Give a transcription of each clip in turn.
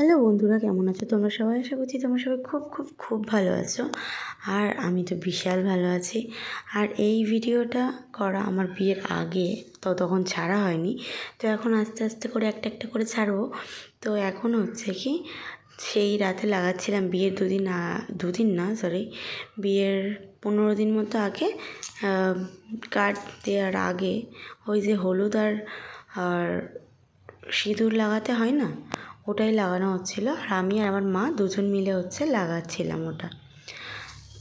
Hello বন্ধুরা, কেমন আছো তোমরা সবাই? আশা করছি তোমরা সবাই খুব খুব খুব ভালো আছো। আর আমি তো বিশাল ভালো আছি। আর এই ভিডিওটা করা আমার বিয়ের আগে, তো তখন ছাড়া হয়নি। তো এখন আস্তে আস্তে করে একটা একটা করে ছাড়বো। তো এখন হচ্ছে কি, সেই রাতে লাগাচ্ছিলাম বিয়ের দুদিন না সরি, বিয়ের 15 দিন মতো আগে, কার্ড দেওয়ার আগে ওই যে হলুদ আর সিঁদুর লাগাতে হয় না, ওটাই লাগানো হচ্ছিল। আর আমি আর আমার মা দুজন মিলে লাগাচ্ছিলাম ওটা।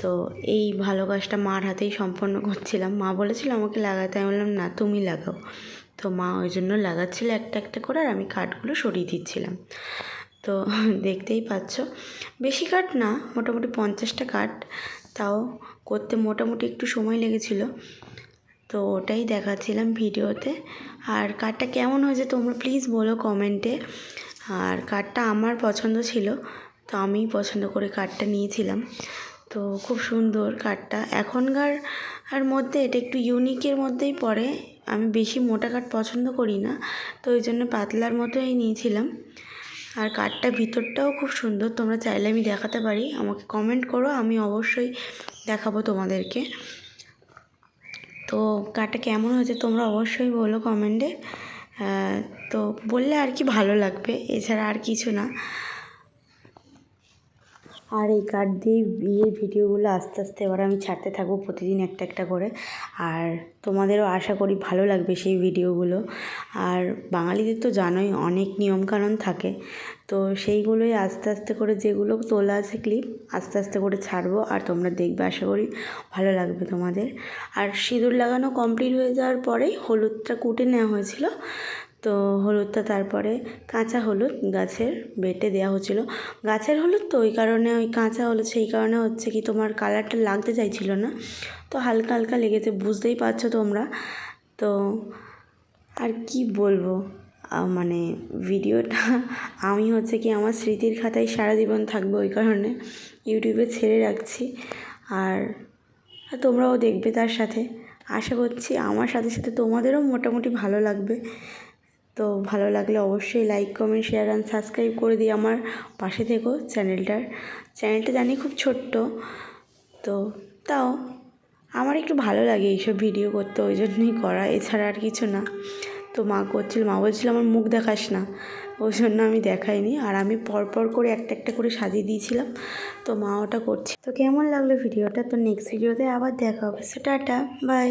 তো এই ভালো কাজটা মার হাতেই সম্পন্ন করছিলাম। মা বলেছিল আমাকে লাগাতে, আমি বললাম না তুমি লাগাও। তো মা ওই জন্য লাগাচ্ছিল একটা একটা করে, আর আমি কাঠগুলো সরিয়ে দিচ্ছিলাম। তো দেখতেই পাচ্ছ, বেশি কাঠ না, মোটামুটি 50টা কাঠ, তাও করতে মোটামুটি একটু সময় লেগেছিল। তো ওটাই দেখাচ্ছিলাম ভিডিওতে। আর কাঠটা কেমন হয়েছে তোমরা প্লিজ বলো কমেন্টে। আর কাঠটা আমার পছন্দ ছিল, তো আমি পছন্দ করে কাঠটা নিয়েছিলাম। তো খুব সুন্দর কাঠটা। এখনকার মধ্যে এটা একটু ইউনিকের মধ্যেই পড়ে। আমি বেশি মোটা কাঠ পছন্দ করি না, তো ওই জন্য পাতলার মতোই নিয়েছিলাম। আর কাঠটা ভিতরটাও খুব সুন্দর, তোমরা চাইলে আমি দেখাতে পারি, আমাকে কমেন্ট করো, আমি অবশ্যই দেখাবো তোমাদেরকে। তো কাঠটা কেমন হয়েছে তোমরা অবশ্যই বলো কমেন্টে। তো বললে আর কি ভালো লাগবে, এছাড়া আর কিছু না। আর এই কার্ড দিয়ে বিয়ের ভিডিওগুলো আস্তে আস্তে এবার আমি ছাড়তে থাকবো, প্রতিদিন একটা একটা করে। আর তোমাদেরও আশা করি ভালো লাগবে সেই ভিডিওগুলো। আর বাঙালিদের তো জানোই অনেক নিয়মকানুন থাকে, তো সেইগুলোই আস্তে আস্তে করে যেগুলো তোলা আছে ক্লিপ, আস্তে আস্তে করে ছাড়বো। আর তোমরা দেখবে, আশা করি ভালো লাগবে তোমাদের। আর সিঁদুর লাগানো কমপ্লিট হয়ে যাওয়ার পরেই হলুদটা কুটে নেওয়া হয়েছিল। তো হলুদটা তারপরে কাঁচা হলুদ গাছের বেটে দেওয়া হচ্ছিলো। গাছের হলুদ তো ওই কারণে, ওই কাঁচা হলুদ, সেই কারণে হচ্ছে কি তোমার কালারটা লাগতে চাইছিল না, তো হালকা হালকা লেগেছে, বুঝতেই পারছো তোমরা। তো আর কি বলবো, মানে ভিডিওটা আমি হচ্ছে কি আমার স্মৃতির খাতায় সারা জীবন থাকবে, ওই কারণে ইউটিউবে ছেড়ে রাখছি। আর তোমরাও দেখবে তার সাথে। আশা করছি আমার সাথে সাথে তোমাদেরও মোটামুটি ভালো লাগবে। তো ভালো লাগলে অবশ্যই like, comment, share and subscribe করে দিয়ে আমার পাশে থেকো। চ্যানেলটা জানি খুব ছোট্ট, তো তাও আমার একটু ভালো লাগে এইসব ভিডিও করতে, ওই জন্যই করা, এছাড়া আর কিছু না। তো মা বলছিল আমার মুখ দেখাস না, ওই জন্য আমি দেখাইনি। আর আমি পরপর করে একটা একটা করে সাজিয়ে দিয়েছিলাম, তো মা ওটা করছে। তো কেমন লাগলো ভিডিওটা? তো নেক্সট ভিডিওতে আবার দেখা হবে। So tata, by.